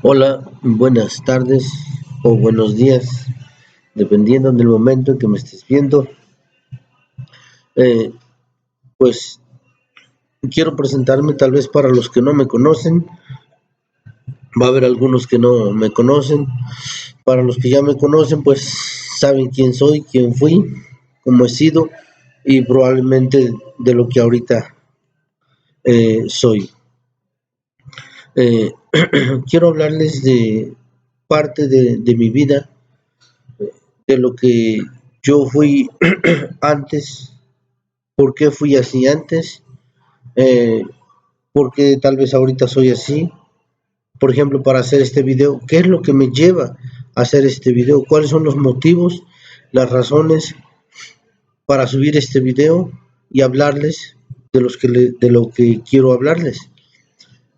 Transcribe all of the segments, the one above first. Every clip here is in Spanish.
Hola, buenas tardes o buenos días, dependiendo del momento en que me estés viendo. Eh, pues quiero presentarme tal vez para los que no me conocen. Va a haber algunos que no me conocen. Para los que ya me conocen, pues saben quién soy, quién fui, cómo he sido y probablemente de lo que ahorita soy. Eh, quiero hablarles de parte de mi vida, de lo que yo fui antes. ¿Por qué fui así antes? Eh, ¿Por qué tal vez ahorita soy así? Por ejemplo, para hacer este video, ¿qué es lo que me lleva a hacer este video? ¿Cuáles son los motivos, las razones para subir este video y hablarles de lo que quiero hablarles?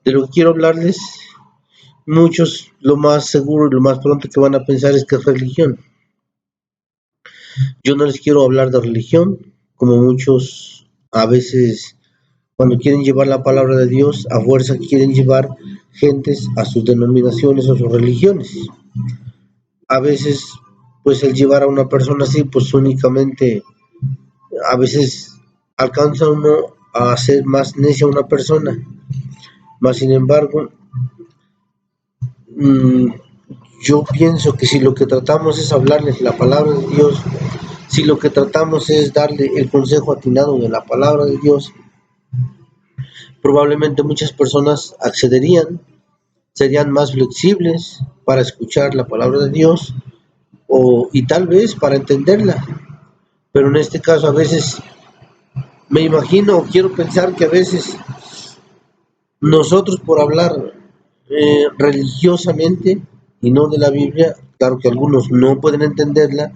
De lo que quiero hablarles, muchos lo más seguro y lo más pronto que van a pensar es que es religión. Yo no les quiero hablar de religión, como muchos a veces cuando quieren llevar la palabra de Dios, a fuerza quieren llevar gentes a sus denominaciones o sus religiones. A veces, pues el llevar a una persona así, pues únicamente, a veces alcanza uno a hacer más necia a una persona. Más sin embargo, mmm, yo pienso que si lo que tratamos es hablarles la palabra de Dios, si lo que tratamos es darle el consejo atinado de la palabra de Dios, probablemente muchas personas accederían, serían más flexibles para escuchar la palabra de Dios y tal vez para entenderla. Pero en este caso a veces me imagino, quiero pensar que a veces nosotros por hablar religiosamente y no de la Biblia, claro que algunos no pueden entenderla,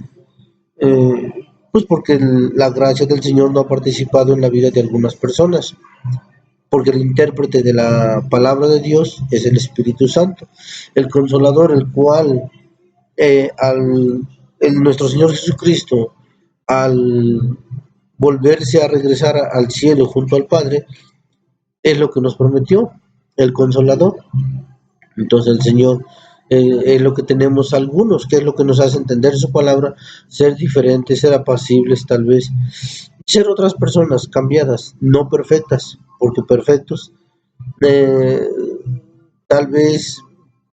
pues porque la gracia del Señor no ha participado en la vida de algunas personas, porque el intérprete de la palabra de Dios es el Espíritu Santo, el Consolador, el cual nuestro Señor Jesucristo, al volverse a regresar al cielo junto al Padre, es lo que nos prometió, el Consolador. Entonces el Señor es lo que tenemos algunos, que es lo que nos hace entender su palabra, ser diferentes, ser apacibles tal vez, ser otras personas cambiadas, no perfectas, porque perfectos, eh, tal vez,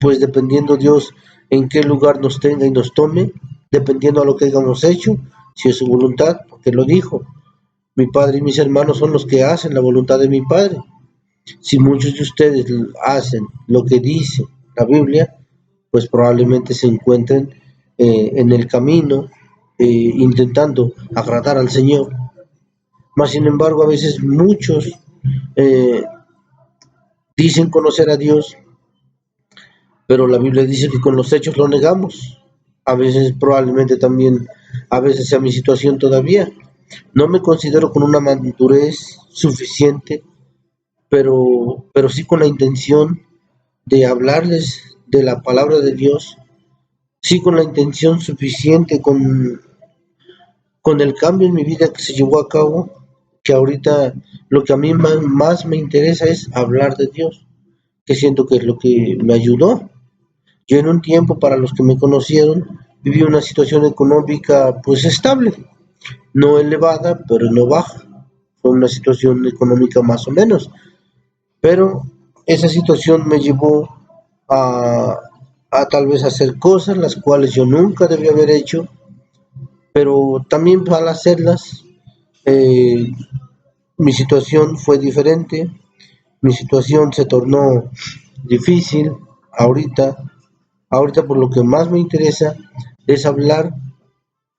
pues dependiendo Dios en qué lugar nos tenga y nos tome, dependiendo a lo que hayamos hecho, si es su voluntad, porque lo dijo, mi Padre y mis hermanos son los que hacen la voluntad de mi Padre. Si muchos de ustedes hacen lo que dice la Biblia, pues probablemente se encuentren en el camino intentando agradar al Señor. Mas sin embargo, a veces muchos eh, dicen conocer a Dios, pero la Biblia dice que con los hechos lo negamos. A veces probablemente también, a veces sea mi situación todavía. No me considero con una madurez suficiente, pero sí con la intención de hablarles de la palabra de Dios, sí con la intención suficiente, con el cambio en mi vida que se llevó a cabo, que ahorita lo que a mí más me interesa es hablar de Dios, que siento que es lo que me ayudó. Yo en un tiempo, para los que me conocieron, viví una situación económica pues estable, no elevada, pero no baja. Fue una situación económica más o menos, pero esa situación me llevó a, a tal vez hacer cosas las cuales yo nunca debía haber hecho, pero también al hacerlas eh, mi situación fue diferente, mi situación se tornó difícil ahorita. Ahorita por lo que más me interesa es hablar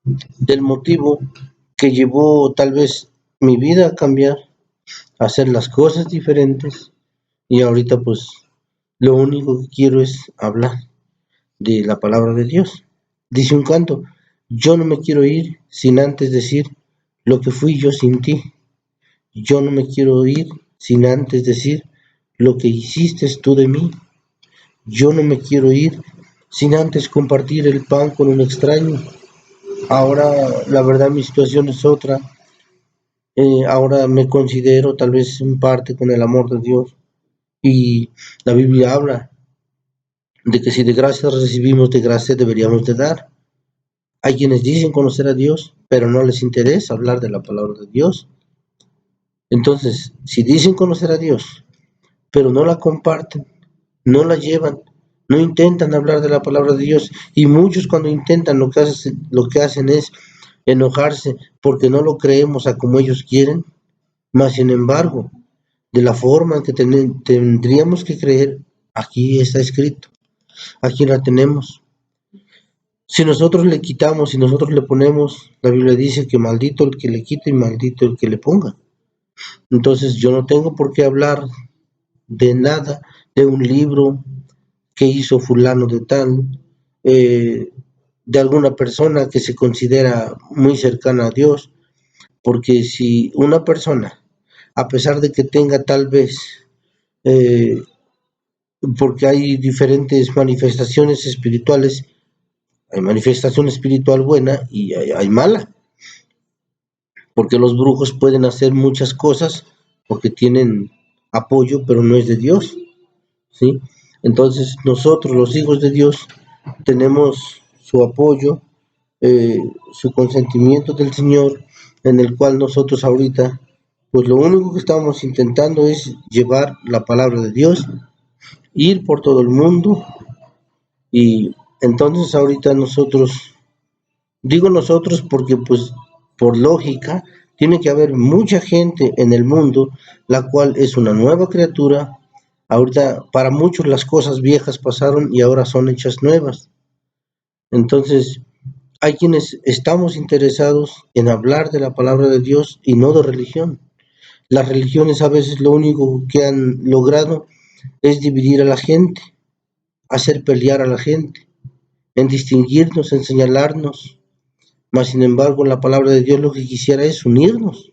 del motivo que llevó tal vez mi vida a cambiar, a hacer las cosas diferentes y ahorita pues lo único que quiero es hablar de la palabra de Dios. Dice un canto, yo no me quiero ir sin antes decir lo que fui yo sin ti. Yo no me quiero ir sin antes decir lo que hiciste tú de mí. Yo no me quiero ir sin antes compartir el pan con un extraño. Ahora la verdad mi situación es otra. Ahora me considero tal vez en parte con el amor de Dios y la Biblia habla de que si de gracia recibimos, de gracia deberíamos de dar. Hay quienes dicen conocer a Dios, pero no les interesa hablar de la palabra de Dios. Entonces, si dicen conocer a Dios, pero no la comparten, no la llevan, no intentan hablar de la palabra de Dios, y muchos cuando intentan lo que hacen es enojarse porque no lo creemos a como ellos quieren, mas sin embargo, de la forma en que tendríamos que creer, aquí está escrito, aquí la tenemos. Si nosotros le quitamos, si nosotros le ponemos, la Biblia dice que maldito el que le quite y maldito el que le ponga. Entonces yo no tengo por qué hablar de nada, de un libro que hizo fulano de tal, de alguna persona que se considera muy cercana a Dios, porque si una persona, a pesar de que tenga tal vez, eh, porque hay diferentes manifestaciones espirituales, hay manifestación espiritual buena y hay mala, porque los brujos pueden hacer muchas cosas porque tienen apoyo, pero no es de Dios, ¿sí? Entonces nosotros, los hijos de Dios, tenemos su apoyo, su consentimiento del Señor, en el cual nosotros ahorita, pues lo único que estamos intentando es llevar la palabra de Dios, ir por todo el mundo, y entonces ahorita nosotros, digo nosotros porque pues por lógica, tiene que haber mucha gente en el mundo, la cual es una nueva criatura. Ahorita para muchos las cosas viejas pasaron y ahora son hechas nuevas. Entonces, hay quienes estamos interesados en hablar de la palabra de Dios y no de religión. Las religiones a veces lo único que han logrado es dividir a la gente, hacer pelear a la gente, en distinguirnos, en señalarnos. Mas sin embargo, la palabra de Dios lo que quisiera es unirnos.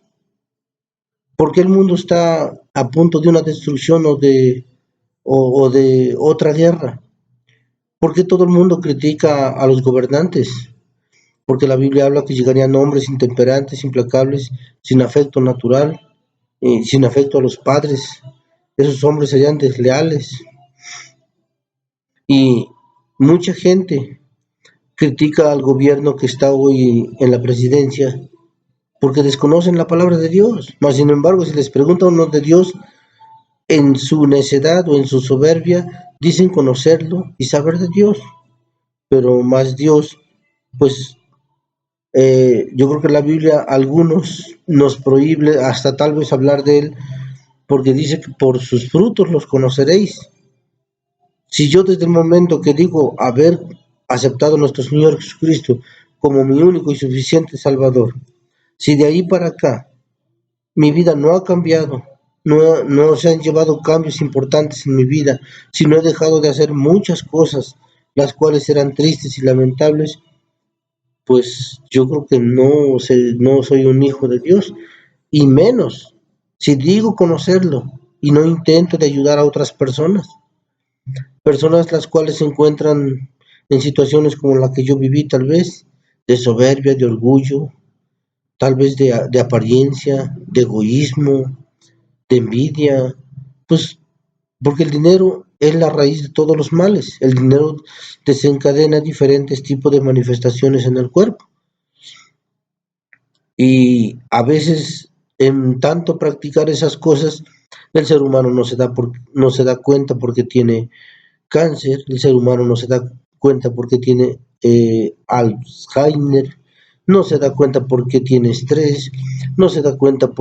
Porque el mundo está a punto de una destrucción o de otra guerra. Porque todo el mundo critica a los gobernantes. Porque la Biblia habla que llegarían hombres intemperantes, implacables, sin afecto natural, sin afecto a los padres. Esos hombres serían desleales. Y mucha gente critica al gobierno que está hoy en la presidencia porque desconocen la palabra de Dios. Mas sin embargo, si les pregunta uno de Dios, en su necedad o en su soberbia, dicen conocerlo y saber de Dios. Pero más Dios, pues yo creo que la Biblia algunos nos prohíbe hasta tal vez hablar de él, porque dice que por sus frutos los conoceréis. Si yo desde el momento que digo haber aceptado a nuestro Señor Jesucristo como mi único y suficiente Salvador, si de ahí para acá mi vida no ha cambiado, no se han llevado cambios importantes en mi vida, si no he dejado de hacer muchas cosas, las cuales eran tristes y lamentables, pues yo creo que no soy un hijo de Dios, y menos si digo conocerlo y no intento de ayudar a otras personas las cuales se encuentran en situaciones como la que yo viví tal vez, de soberbia, de orgullo, tal vez de apariencia, de egoísmo, de envidia, pues porque el dinero es la raíz de todos los males. El dinero desencadena diferentes tipos de manifestaciones en el cuerpo. Y a veces, en tanto practicar esas cosas, el ser humano no se da cuenta porque tiene cáncer, el ser humano no se da cuenta porque tiene Alzheimer, no se da cuenta porque tiene estrés, no se da cuenta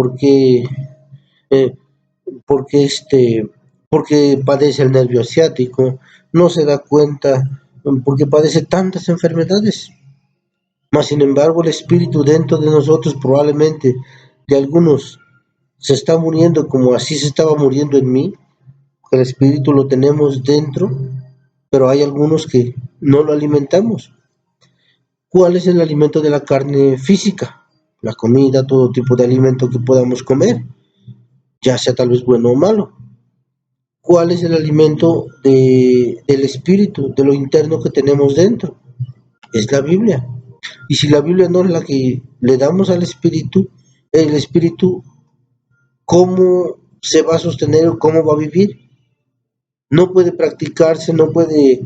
eh, porque porque padece el nervio asiático, no se da cuenta porque padece tantas enfermedades. Mas sin embargo el espíritu dentro de nosotros probablemente de algunos se está muriendo como así se estaba muriendo en mí, el espíritu lo tenemos dentro, pero hay algunos que no lo alimentamos. ¿Cuál es el alimento de la carne física? La comida, todo tipo de alimento que podamos comer, ya sea tal vez bueno o malo. ¿Cuál es el alimento del espíritu, de lo interno que tenemos dentro? Es la Biblia. Y si la Biblia no es la que le damos al espíritu, el espíritu, ¿cómo se va a sostener o cómo va a vivir? no puede practicarse, no puede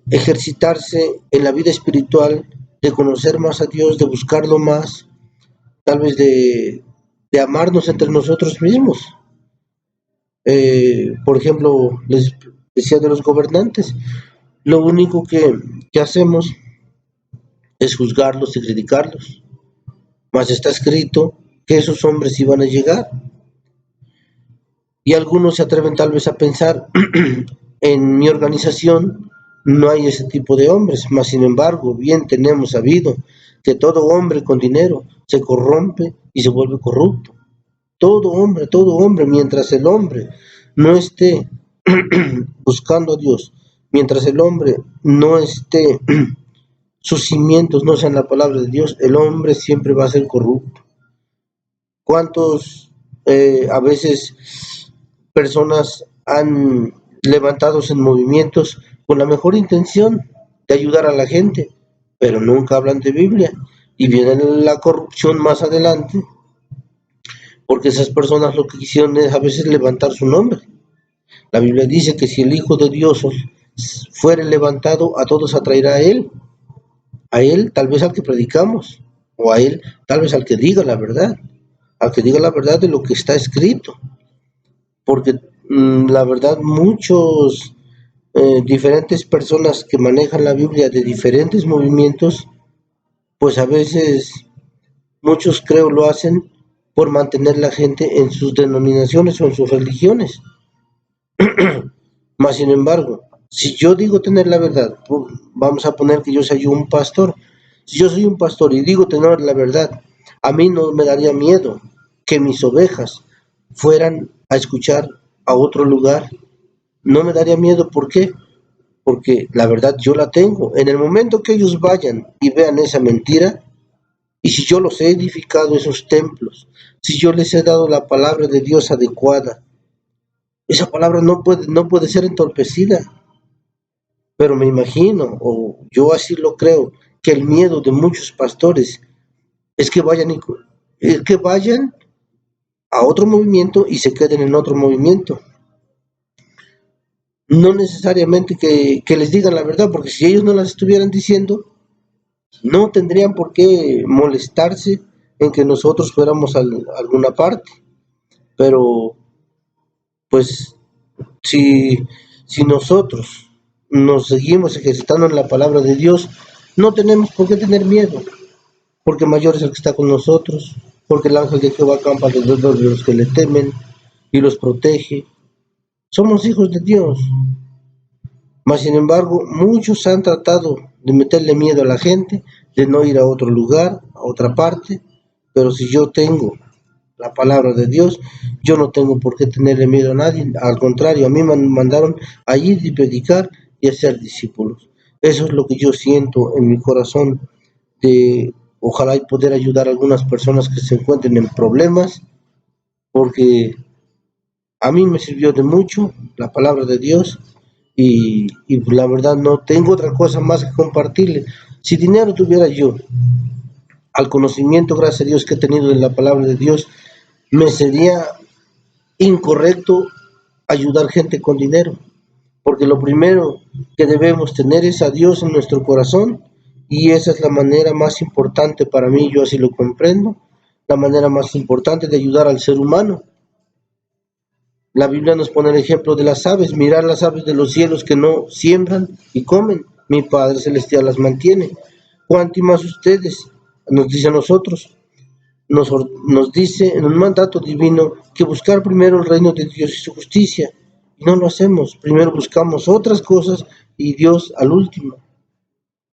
ejercitarse en la vida espiritual, de conocer más a Dios, de buscarlo más, tal vez de amarnos entre nosotros mismos. Por ejemplo, les decía de los gobernantes, lo único que hacemos es juzgarlos y criticarlos, mas está escrito que esos hombres iban a llegar. Y algunos se atreven tal vez a pensar, en mi organización no hay ese tipo de hombres, mas sin embargo, bien tenemos sabido que todo hombre con dinero se corrompe y se vuelve corrupto. Todo hombre, mientras el hombre no esté buscando a Dios, mientras el hombre no esté, sus cimientos no sean la palabra de Dios, el hombre siempre va a ser corrupto. ¿Cuántos a veces personas han levantados en movimientos con la mejor intención de ayudar a la gente, pero nunca hablan de Biblia? Y viene la corrupción más adelante, porque esas personas lo que quisieron es a veces levantar su nombre. La Biblia dice que si el Hijo de Dios fuere levantado, a todos atraerá a Él tal vez al que predicamos, o a Él tal vez al que diga la verdad de lo que está escrito, porque la verdad muchos diferentes personas que manejan la Biblia de diferentes movimientos, pues a veces muchos creo lo hacen por mantener la gente en sus denominaciones o en sus religiones. Mas sin embargo, si yo digo tener la verdad, vamos a poner que yo soy un pastor, si yo soy un pastor y digo tener la verdad, a mí no me daría miedo que mis ovejas fueran a escuchar a otro lugar. No me daría miedo, ¿por qué? Porque la verdad yo la tengo. En el momento que ellos vayan y vean esa mentira, y si yo los he edificado esos templos, si yo les he dado la palabra de Dios adecuada, esa palabra no puede ser entorpecida. Pero me imagino, o yo así lo creo, que el miedo de muchos pastores es que vayan a otro movimiento y se queden en otro movimiento. No necesariamente que les digan la verdad, porque si ellos no las estuvieran diciendo, no tendrían por qué molestarse en que nosotros fuéramos a alguna parte. Pero, pues, si nosotros nos seguimos ejercitando en la palabra de Dios, no tenemos por qué tener miedo, porque mayor es el que está con nosotros, porque el ángel de Jehová acampa alrededor de los que le temen y los protege. Somos hijos de Dios. Mas sin embargo, muchos han tratado de meterle miedo a la gente, de no ir a otro lugar, a otra parte, pero si yo tengo la palabra de Dios, yo no tengo por qué tenerle miedo a nadie, al contrario, a mí me mandaron a ir y predicar y a ser discípulos. Eso es lo que yo siento en mi corazón, de ojalá y poder ayudar a algunas personas que se encuentren en problemas, porque a mí me sirvió de mucho la palabra de Dios y la verdad no tengo otra cosa más que compartirle. Si dinero tuviera yo, al conocimiento, gracias a Dios, que he tenido de la palabra de Dios, me sería incorrecto ayudar gente con dinero, porque lo primero que debemos tener es a Dios en nuestro corazón, y esa es la manera más importante para mí, yo así lo comprendo, la manera más importante de ayudar al ser humano. La Biblia nos pone el ejemplo de las aves, mirar las aves de los cielos que no siembran y comen, mi Padre Celestial las mantiene. ¿Cuánto más ustedes? Nos dice a nosotros, nos dice en un mandato divino que buscar primero el reino de Dios y su justicia, y no lo hacemos, primero buscamos otras cosas y Dios al último.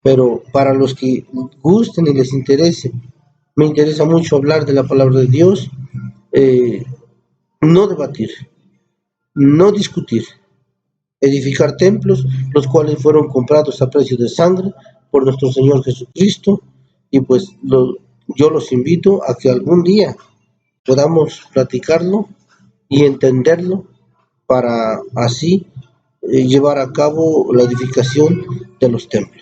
Pero para los que gusten y les interese, me interesa mucho hablar de la palabra de Dios, no debatir, no discutir, edificar templos, los cuales fueron comprados a precio de sangre por nuestro Señor Jesucristo, y pues yo los invito a que algún día podamos platicarlo y entenderlo para así llevar a cabo la edificación de los templos.